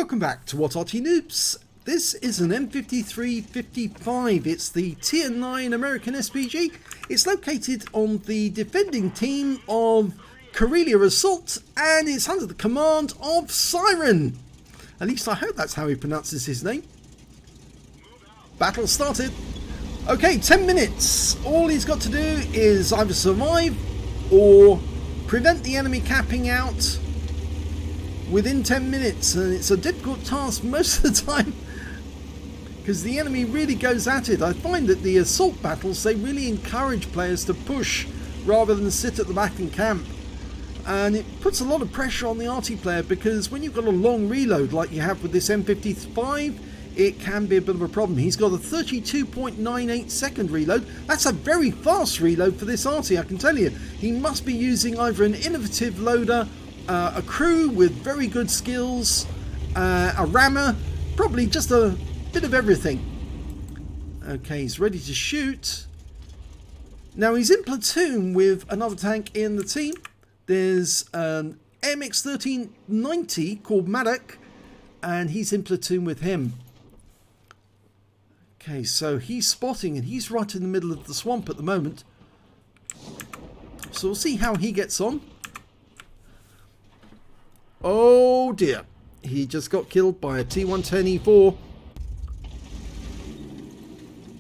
Welcome back to What Arty Noobs. This is an M53 It's the Tier 9 American SPG. It's located on the defending team of Karelia Assault and it's under the command of Psyrenn. At least I hope that's how he pronounces his name. Battle started. Okay, 10 minutes. All he's got to do is either survive or prevent the enemy capping out within 10 minutes, and it's a difficult task most of the time because the enemy really goes at it. I find that the assault battles, they really encourage players to push rather than sit at the back and camp, and it puts a lot of pressure on the Arty player because when you've got a long reload like you have with this M55, it can be a bit of a problem. He's got a 32.98 second reload. That's a very fast reload for this Arty, I can tell you. He must be using either an innovative loader, a crew with very good skills, a rammer, probably just a bit of everything. Okay, he's ready to shoot. Now he's in platoon with another tank in the team. There's an MX1390 called Maddock, and he's in platoon with him. Okay, so he's spotting and he's right in the middle of the swamp at the moment. So we'll see how he gets on. Oh dear, he just got killed by a T110E4.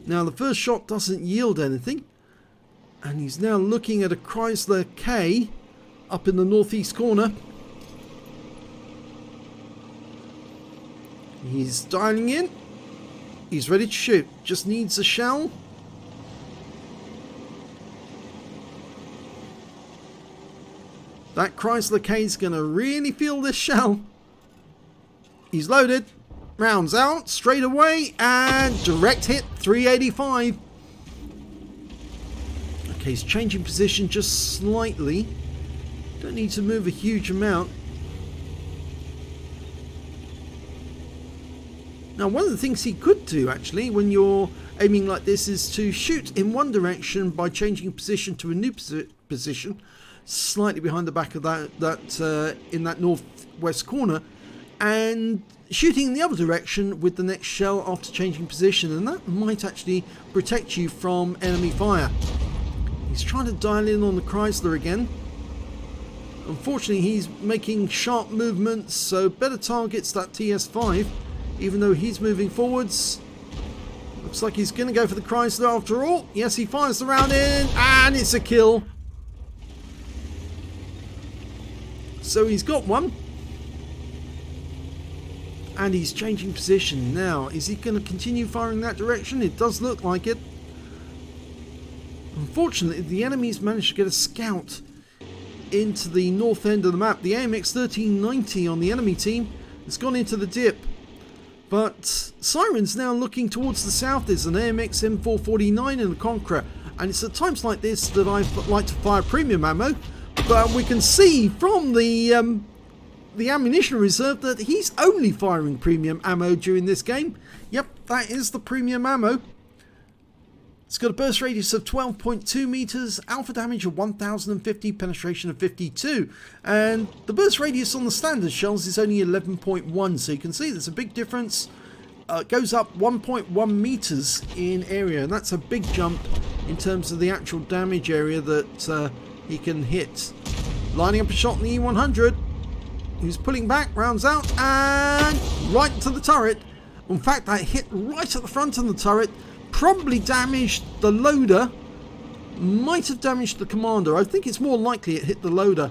Now the first shot doesn't yield anything, and he's now looking at a Chrysler K up in the northeast corner. He's dialing in. He's ready to shoot. Just needs a shell. That Chrysler K is going to really feel this shell. He's loaded. Rounds out straight away and direct hit 385. Okay, he's changing position just slightly. Don't need to move a huge amount. Now, one of the things he could do actually when you're aiming like this is to shoot in one direction by changing position to a new position, slightly behind the back of that in that northwest corner, and shooting in the other direction with the next shell after changing position, and that might actually protect you from enemy fire. He's trying to dial in on the Chrysler again. Unfortunately, he's making sharp movements, so better targets that TS5, even though he's moving forwards. Looks like he's going to go for the Chrysler after all. Yes, he fires the round in, and it's a kill. So he's got one. And he's changing position now. Is he going to continue firing that direction? It does look like it. Unfortunately, the enemy's managed to get a scout into the north end of the map. The AMX1390 on the enemy team has gone into the dip. But Psyrenn's now looking towards the south. There's an AMX M449 and a Conqueror. And it's at times like this that I like to fire premium ammo. But we can see from the ammunition reserve that he's only firing premium ammo during this game. Yep, that is the premium ammo. It's got a burst radius of 12.2 meters, alpha damage of 1050, penetration of 52, and the burst radius on the standard shells is only 11.1, so you can see there's a big difference. It goes up 1.1 meters in area, and that's a big jump in terms of the actual damage area that he can hit. Lining up a shot in the E100. Who's pulling back, rounds out, and right into the turret. In fact, that hit right at the front of the turret, probably damaged the loader, might have damaged the commander. I think it's more likely it hit the loader.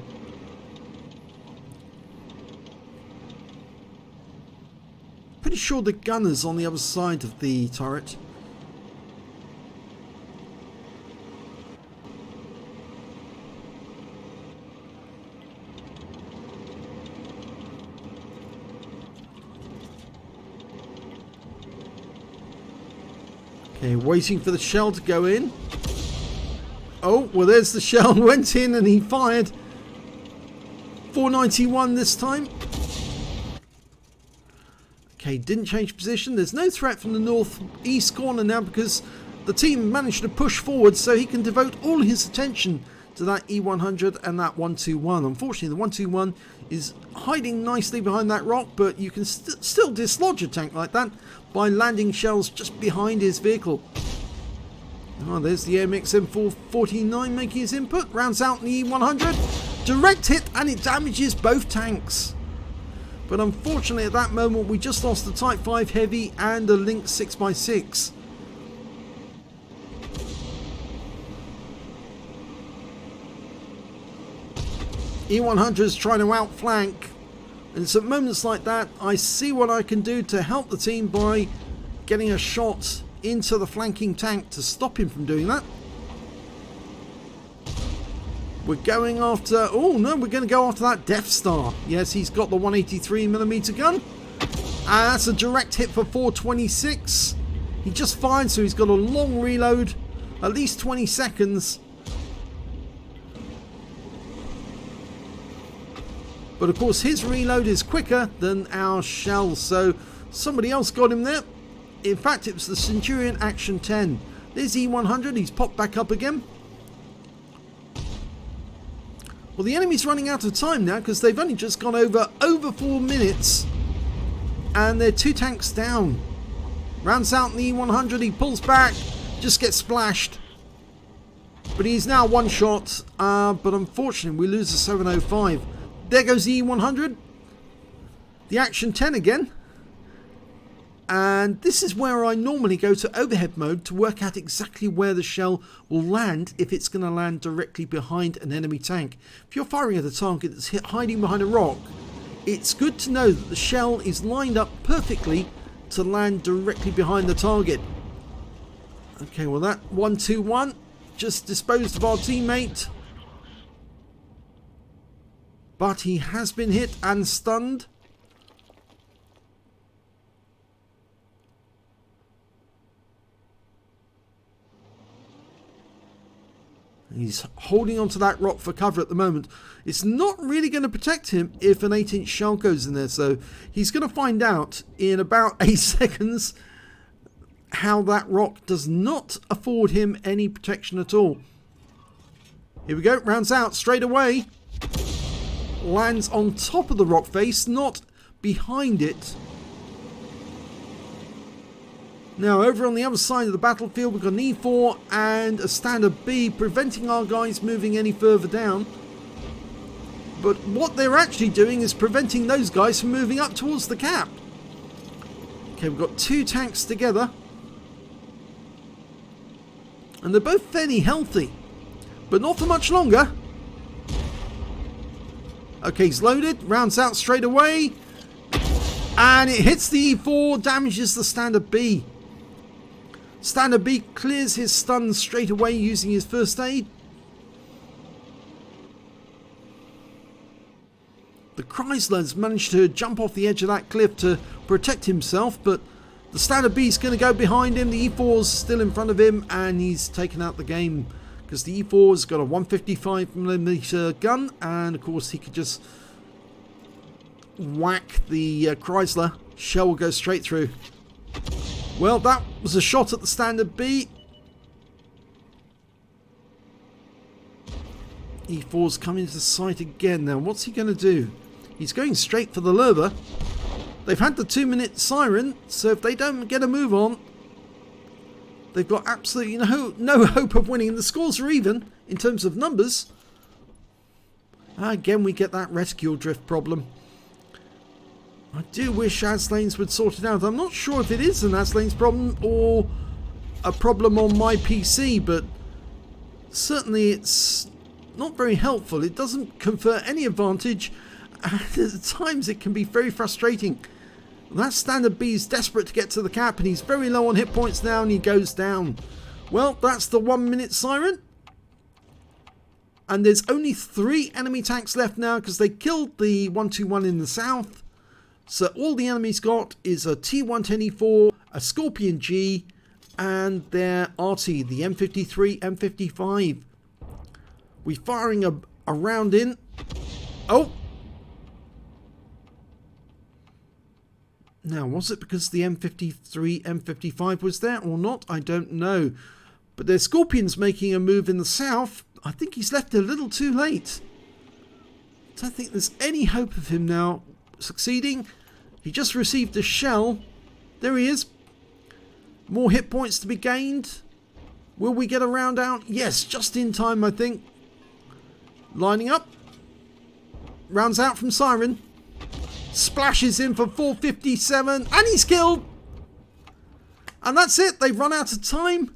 Pretty sure the gunner's on the other side of the turret. Okay, waiting for the shell to go in. Oh, well, there's the shell. Went in and he fired. 491 this time. Okay, didn't change position. There's no threat from the northeast corner now because the team managed to push forward, so he can devote all his attention to that E100 and that 121. Unfortunately, the 121 is hiding nicely behind that rock, but you can still dislodge a tank like that by landing shells just behind his vehicle. Oh, there's the AMX M449 making his input. Rounds out the E100. Direct hit, and it damages both tanks. But unfortunately, at that moment, we just lost the Type 5 Heavy and a Lynx 6x6. E100 is trying to outflank, and it's at moments like that I see what I can do to help the team by getting a shot into the flanking tank to stop him from doing that. We're going after, oh no, we're going to go after that Death Star. Yes, he's got the 183mm gun, and that's a direct hit for 426. He just fired, so he's got a long reload, at least 20 seconds. But of course his reload is quicker than our shells, so somebody else got him there. In fact, it was the Centurion Action 10. There's E100, he's popped back up again. Well, the enemy's running out of time now because they've only just gone over 4 minutes and they're 2 tanks down. Rounds out in the E100, he pulls back, just gets splashed. But he's now one shot, but unfortunately we lose the 705. There goes the E100, the Action 10 again. And this is where I normally go to overhead mode to work out exactly where the shell will land if it's going to land directly behind an enemy tank. If you're firing at a target that's hiding behind a rock, it's good to know that the shell is lined up perfectly to land directly behind the target. Okay, well that 121 just disposed of our teammate. But he has been hit and stunned. He's holding onto that rock for cover at the moment. It's not really going to protect him if an 8-inch shell goes in there. So he's going to find out in about 8 seconds how that rock does not afford him any protection at all. Here we go. Rounds out straight away. Lands on top of the rock face, not behind it. Now over on the other side of the battlefield, we've got an E4 and a standard B, preventing our guys moving any further down. But what they're actually doing is preventing those guys from moving up towards the cap. Okay, we've got 2 tanks together. And they're both fairly healthy, but not for much longer. Okay, he's loaded, rounds out straight away. And it hits the E4, damages the standard B. Standard B clears his stun straight away using his first aid. The Chrysler's managed to jump off the edge of that cliff to protect himself, but the standard B is going to go behind him. The E4's still in front of him, and he's taken out the game because the E4's got a 155mm gun, and of course he could just whack the Chrysler. Shell will go straight through. Well, that was a shot at the standard B. E4's coming to sight again now. What's he going to do? He's going straight for the Lurber. They've had the 2-minute siren, so if they don't get a move on, they've got absolutely no hope of winning. The scores are even in terms of numbers. Again, we get that reticle drift problem. I do wish Aslains would sort it out. I'm not sure if it is an Aslains problem or a problem on my PC, but certainly it's not very helpful. It doesn't confer any advantage, and at times it can be very frustrating. That standard B is desperate to get to the cap, and he's very low on hit points now, and he goes down. Well, that's the 1-minute siren. And there's only 3 enemy tanks left now because they killed the 121 in the south. So all the enemy's got is a T110E4, a Scorpion G, and their Arty, the M53, M55. We're firing a round in. Oh! Now, was it because the M53, M55 was there or not? I don't know. But there's Scorpions making a move in the south. I think he's left it a little too late. I don't think there's any hope of him now succeeding. He just received a shell. There he is. More hit points to be gained. Will we get a round out? Yes, just in time, I think. Lining up. Rounds out from Psyrenn. Splashes in for 457. And he's killed. And that's it. They've run out of time.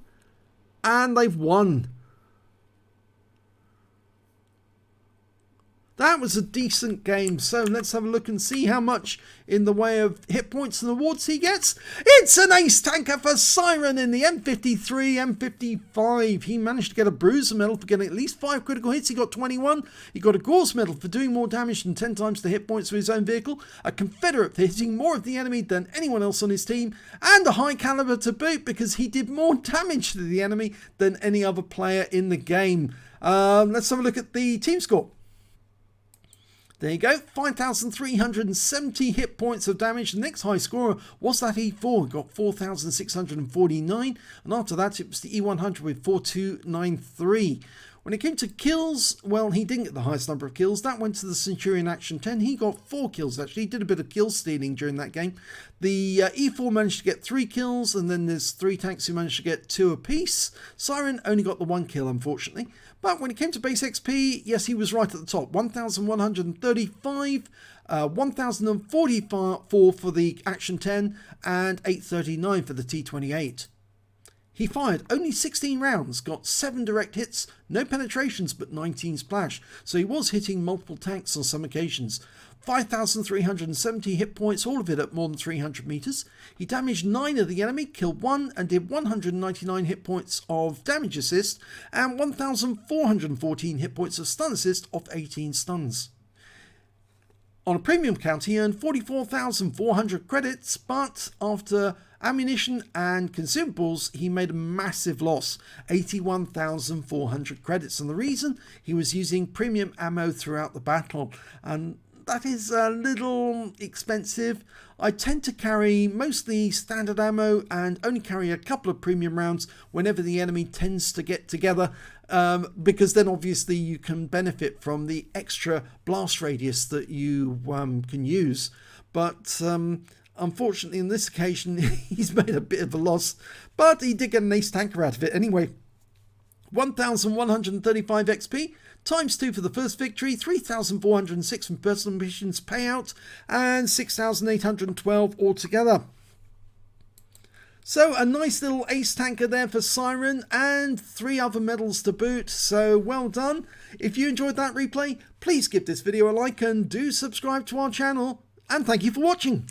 And they've won. That was a decent game, so let's have a look and see how much in the way of hit points and awards he gets. It's an ace tanker for Psyrenn in the M53, M55. He managed to get a bruiser medal for getting at least 5 critical hits. He got 21. He got a Gore's medal for doing more damage than 10 times the hit points of his own vehicle. A Confederate for hitting more of the enemy than anyone else on his team. And a high caliber to boot because he did more damage to the enemy than any other player in the game. Let's have a look at the team score. There you go, 5,370 hit points of damage. The next high scorer was that E4, who got 4,649. And after that, it was the E100 with 4,293. When it came to kills, well, he didn't get the highest number of kills. That went to the Centurion Action 10. He got 4 kills, actually. He did a bit of kill stealing during that game. The E4 managed to get 3 kills, and then there's 3 tanks who managed to get 2 apiece. Psyrenn only got the 1 kill, unfortunately. But when it came to base XP, yes, he was right at the top. 1,135, 1,044 for the Action 10, and 839 for the T28. He fired only 16 rounds, got 7 direct hits, no penetrations, but 19 splash. So he was hitting multiple tanks on some occasions. 5,370 hit points, all of it at more than 300 meters. He damaged 9 of the enemy, killed 1, and did 199 hit points of damage assist, and 1,414 hit points of stun assist off 18 stuns. On a premium count, he earned 44,400 credits, but after ammunition and consumables, he made a massive loss, 81,400 credits. And the reason? He was using premium ammo throughout the battle, and that is a little expensive. I tend to carry mostly standard ammo and only carry a couple of premium rounds whenever the enemy tends to get together, because then obviously you can benefit from the extra blast radius that you can use. But unfortunately, on this occasion, he's made a bit of a loss, but he did get an ace tanker out of it anyway. 1,135 XP, times 2 for the first victory, 3,406 from personal missions payout, and 6,812 altogether. So a nice little ace tanker there for Psyrenn, and 3 other medals to boot, so well done. If you enjoyed that replay, please give this video a like and do subscribe to our channel, and thank you for watching.